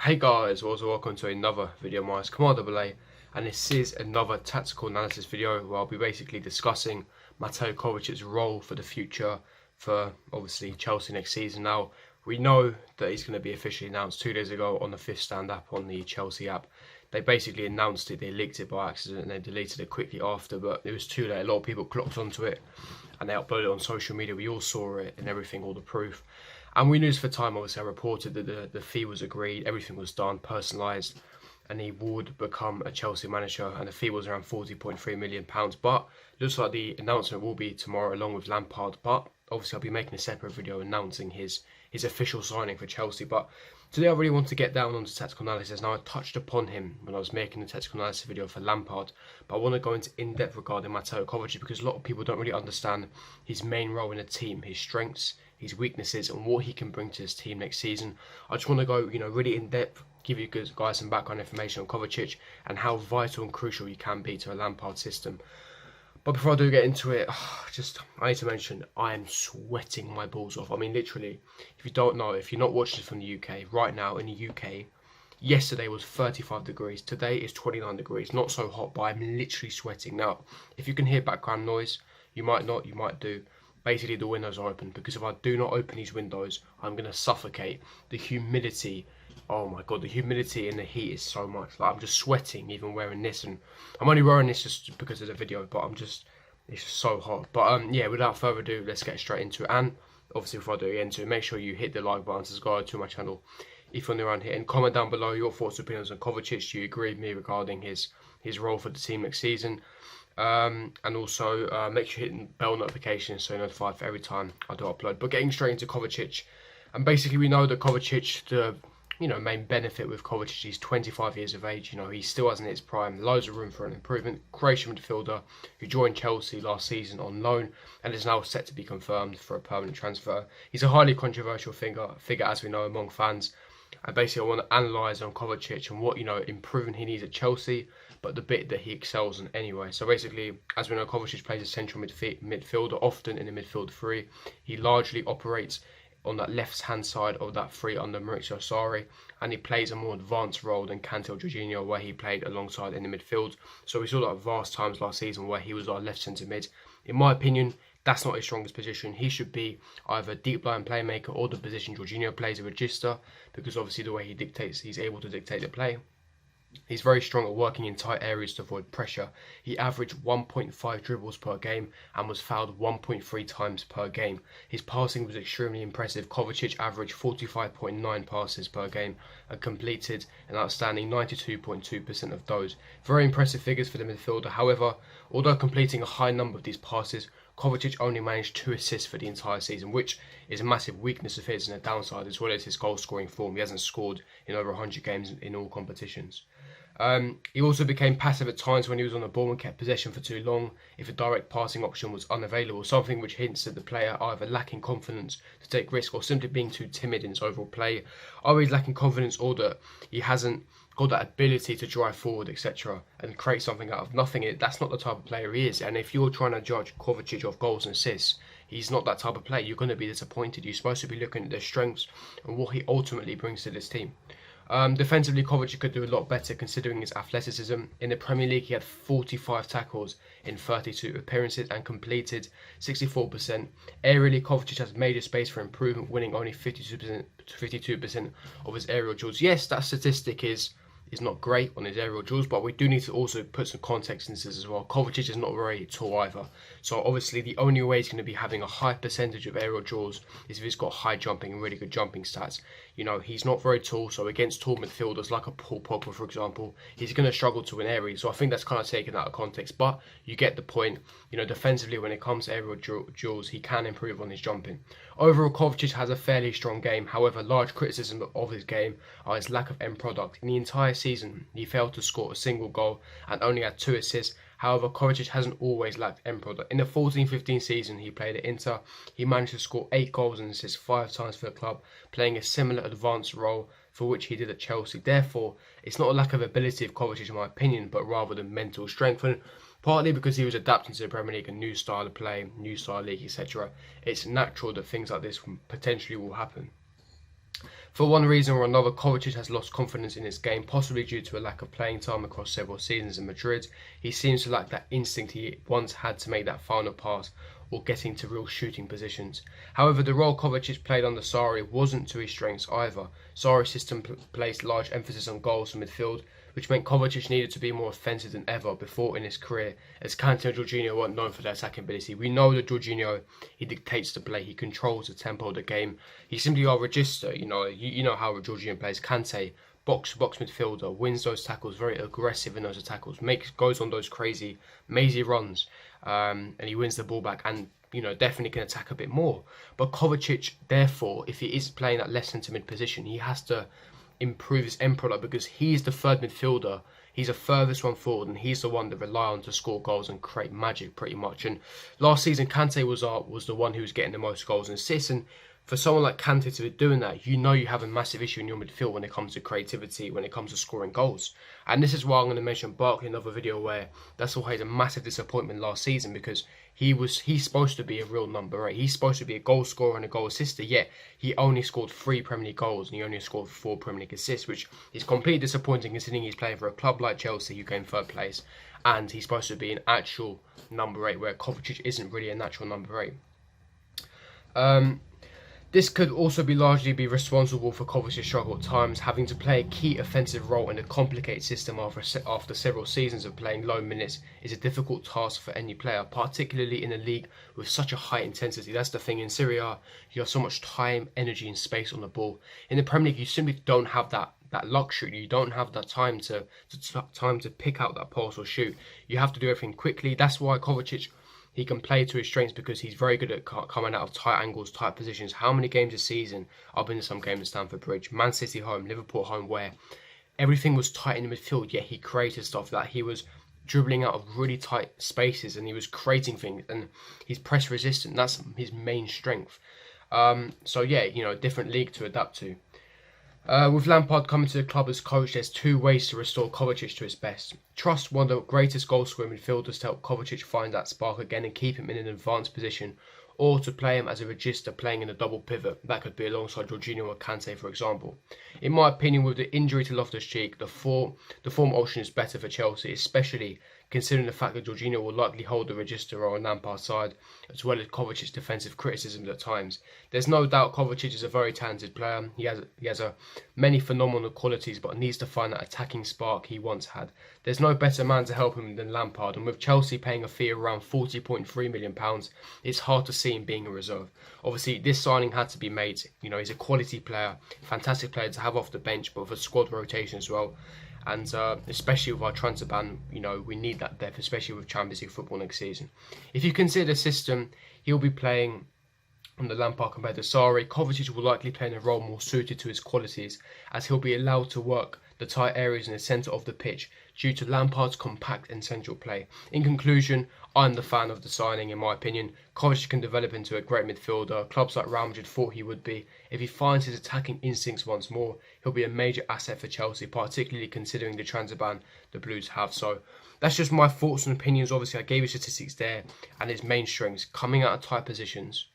Hey guys, also welcome to another video of mine. It's Commander Belay, and this is another tactical analysis video where I'll be basically discussing Mateo Kovacic's role for the future for obviously Chelsea next season. Now, we know that he's going to be officially announced 2 days ago on the Fifth Stand app on the Chelsea app. They basically announced it, they leaked it by accident and they deleted it quickly after, but it was too late. A lot of people clocked onto it and they uploaded it on social media. We all saw it and everything, all the proof. And we knew for time, obviously, I reported that the fee was agreed, everything was done, personalised, and he would become a Chelsea manager, and the fee was around £40.3 million. But it looks like the announcement will be tomorrow along with Lampard. But obviously, I'll be making a separate video announcing his official signing for Chelsea. But today, I really want to get down onto tactical analysis. Now, I touched upon him when I was making the tactical analysis video for Lampard, but I want to go into in-depth regarding Mateo Kovacic because a lot of people don't really understand his main role in a team, his strengths, his weaknesses, and what he can bring to his team next season. I just want to go, really in depth, give you guys some background information on Kovacic and how vital and crucial he can be to a Lampard system. But before I do get into it, I need to mention I am sweating my balls off. I mean, literally, if you don't know, if you're not watching this from the UK, right now in the UK, yesterday was 35 degrees, today is 29 degrees, not so hot, but I'm literally sweating. Now, if you can hear background noise, you might not, you might do. Basically, the windows are open because if I do not open these windows, I'm going to suffocate. The humidity, oh my god, the humidity and the heat is so much. Like, I'm just sweating even wearing this, and I'm only wearing this just because of the video, but it's just so hot. But yeah, without further ado, let's get straight into it. And obviously, before I do get into it, make sure you hit the like button, subscribe to my channel if you're new around here, and comment down below your thoughts and opinions on Kovacic. Do you agree with me regarding his role for the team next season? And also make sure you hit the bell notifications so you're notified for every time I do upload. But getting straight into Kovacic, and basically we know that Kovacic, the main benefit with Kovacic, he's 25 years of age. He still hasn't hit his prime. Loads of room for an improvement. Croatian midfielder who joined Chelsea last season on loan and is now set to be confirmed for a permanent transfer. He's a highly controversial figure as we know among fans. And basically, I want to analyse on Kovacic and what improvement he needs at Chelsea, but the bit that he excels in anyway. So basically, as we know, Kovacic plays a central midfielder, often in the midfield three. He largely operates on that left-hand side of that three under Maurizio Sarri, and he plays a more advanced role than Kante or Jorginho, where he played alongside in the midfield. So we saw that vast times last season where he was our left centre mid. In my opinion, that's not his strongest position. He should be either deep line playmaker or the position Jorginho plays, a register, because obviously the way he dictates, he's able to dictate the play. He's very strong at working in tight areas to avoid pressure. He averaged 1.5 dribbles per game and was fouled 1.3 times per game. His passing was extremely impressive. Kovacic averaged 45.9 passes per game and completed an outstanding 92.2% of those. Very impressive figures for the midfielder. However, although completing a high number of these passes, Kovacic only managed 2 assists for the entire season, which is a massive weakness of his and a downside, as well as his goal scoring form. He hasn't scored in over 100 games in all competitions. He also became passive at times when he was on the ball and kept possession for too long if a direct passing option was unavailable, something which hints at the player either lacking confidence to take risk or simply being too timid in his overall play. Either he's lacking confidence or that he hasn't got that ability to drive forward, etc., and create something out of nothing. That's not the type of player he is. And if you're trying to judge Kovacic off goals and assists, he's not that type of player. You're going to be disappointed. You're supposed to be looking at their strengths and what he ultimately brings to this team. Defensively, Kovacic could do a lot better considering his athleticism. In the Premier League, he had 45 tackles in 32 appearances and completed 64%. Aerially, Kovacic has major space for improvement, winning only 52% of his aerial duels. Yes, that statistic is not great on his aerial duels, but we do need to also put some context into this as well. Kovacic is not very tall either, so obviously the only way he's going to be having a high percentage of aerial duels is if he's got high jumping and really good jumping stats. He's not very tall, so against tall midfielders like a Paul Pogba, for example, he's going to struggle to win aerially. So I think that's kind of taken out of context, but you get the point. Defensively, when it comes to aerial duels, he can improve on his jumping. Overall, Kovacic has a fairly strong game. However, large criticism of his game are his lack of end product. In the entire season, he failed to score a single goal and only had 2 assists. However, Kovacic hasn't always lacked end product. In the 14-15 season he played at Inter, he managed to score 8 goals and assists 5 times for the club, playing a similar advanced role for which he did at Chelsea. Therefore, it's not a lack of ability of Kovacic in my opinion, but rather the mental strength. And partly because he was adapting to the Premier League, a new style of play, new style league, etc. It's natural that things like this potentially will happen. For one reason or another, Kovacic has lost confidence in his game, possibly due to a lack of playing time across several seasons in Madrid. He seems to lack that instinct he once had to make that final pass or get into real shooting positions. However, the role Kovacic played under Sarri wasn't to his strengths either. Sarri's system placed large emphasis on goals from midfield, which meant Kovacic needed to be more offensive than ever before in his career, as Kante and Jorginho weren't known for their attacking ability. We know that Jorginho, he dictates the play, he controls the tempo of the game. He's simply our register, you know how Jorginho plays. Kante, box-to-box midfielder, wins those tackles, very aggressive in those tackles, goes on those crazy, mazy runs, and he wins the ball back and definitely can attack a bit more. But Kovacic, therefore, if he is playing that less centre mid position, he has to improve his end product because he's the third midfielder. He's the furthest one forward, and he's the one that rely on to score goals and create magic pretty much. And last season, Kante was the one who was getting the most goals and assists. And for someone like Kante to be doing that, you have a massive issue in your midfield when it comes to creativity, when it comes to scoring goals. And this is why I'm going to mention Barkley in another video, where that's always a massive disappointment last season, because he's supposed to be a real number 8. He's supposed to be a goal scorer and a goal assister, yet he only scored 3 Premier League goals and he only scored 4 Premier League assists, which is completely disappointing considering he's playing for a club like Chelsea who came third place, and he's supposed to be an actual number 8, where Kovacic isn't really a natural number 8. This could also largely be responsible for Kovacic's struggle at times, having to play a key offensive role in a complicated system after several seasons of playing low minutes is a difficult task for any player, particularly in a league with such a high intensity. That's the thing, in Serie A, you have so much time, energy and space on the ball. In the Premier League, you simply don't have that luxury. You don't have that time to pick out that pass or shoot. You have to do everything quickly. That's why Kovacic, he can play to his strengths, because he's very good at coming out of tight angles, tight positions. How many games this season, I've been to some games at Stamford Bridge, Man City home, Liverpool home, where everything was tight in the midfield, yet he created stuff that he was dribbling out of really tight spaces and he was creating things, and he's press resistant. That's his main strength. So yeah, a different league to adapt to. With Lampard coming to the club as coach, there's 2 ways to restore Kovacic to his best. Trust one of the greatest goal scoring midfielders to help Kovacic find that spark again and keep him in an advanced position, or to play him as a register playing in a double pivot. That could be alongside Jorginho or Kante, for example. In my opinion, with the injury to Loftus-Cheek, the form option is better for Chelsea, especially considering the fact that Jorginho will likely hold the register on Lampard's side, as well as Kovacic's defensive criticisms at times. There's no doubt Kovacic is a very talented player. He has many phenomenal qualities, but needs to find that attacking spark he once had. There's no better man to help him than Lampard, and with Chelsea paying a fee of around £40.3 million, it's hard to see him being a reserve. Obviously, this signing had to be made. He's a quality player, fantastic player to have off the bench, but with a squad rotation as well. And especially with our transfer ban, we need that depth, especially with Champions League football next season. If you consider the system he'll be playing on the Lampard compared to Sarri, Kovacic will likely play in a role more suited to his qualities, as he'll be allowed to work the tight areas in the centre of the pitch due to Lampard's compact and central play. In conclusion, I'm the fan of the signing. In my opinion, Kovacic can develop into a great midfielder. Clubs like Real Madrid thought he would be. If he finds his attacking instincts once more, he'll be a major asset for Chelsea, particularly considering the transfer ban the Blues have. So that's just my thoughts and opinions. Obviously, I gave you statistics there, and his main strengths: coming out of tight positions,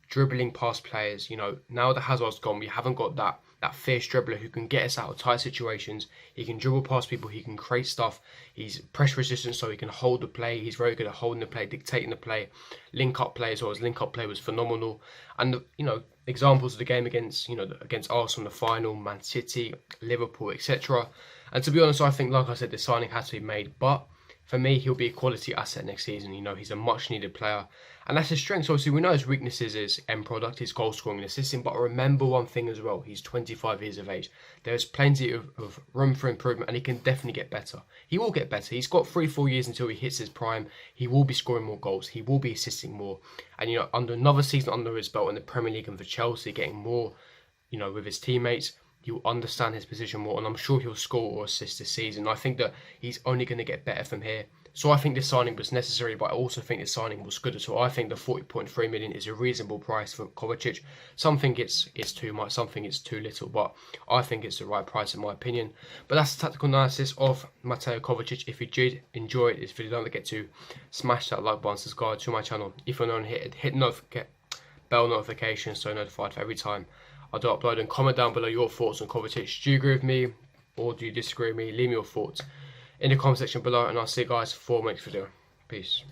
dribbling past players. Now that Hazard's gone, we haven't got that fierce dribbler who can get us out of tight situations. He can dribble past people, he can create stuff, he's press resistant, so he can hold the play. He's very good at holding the play, dictating the play, link up play as well. His link up play was phenomenal. And examples of the game against Arsenal in the final, Man City, Liverpool, etc. And to be honest, I think, like I said, the signing has to be made, but for me, he'll be a quality asset next season. He's a much needed player, and that's his strengths. Obviously, we know his weaknesses is end product, his goal scoring and assisting, but remember one thing as well: he's 25 years of age. There's plenty of room for improvement, and he can definitely get better. He will get better. He's got 3-4 years until he hits his prime. He will be scoring more goals. He will be assisting more, and under another season under his belt in the Premier League and for Chelsea, getting more, with his teammates, he'll understand his position more, and I'm sure he'll score or assist this season. I think that he's only going to get better from here. So I think this signing was necessary, but I also think this signing was good as well. I think the 40.3 million is a reasonable price for Kovacic. Some think it's too much, some think it's too little, but I think it's the right price in my opinion. But that's the tactical analysis of Mateo Kovacic. If you did enjoy this video, don't forget to smash that like button, subscribe to my channel. If you're not, hit bell notification so you're notified for every time I'll do upload, and comment down below your thoughts on Kovacic. Do you agree with me or do you disagree with me? Leave me your thoughts in the comment section below, and I'll see you guys for my next video. Peace.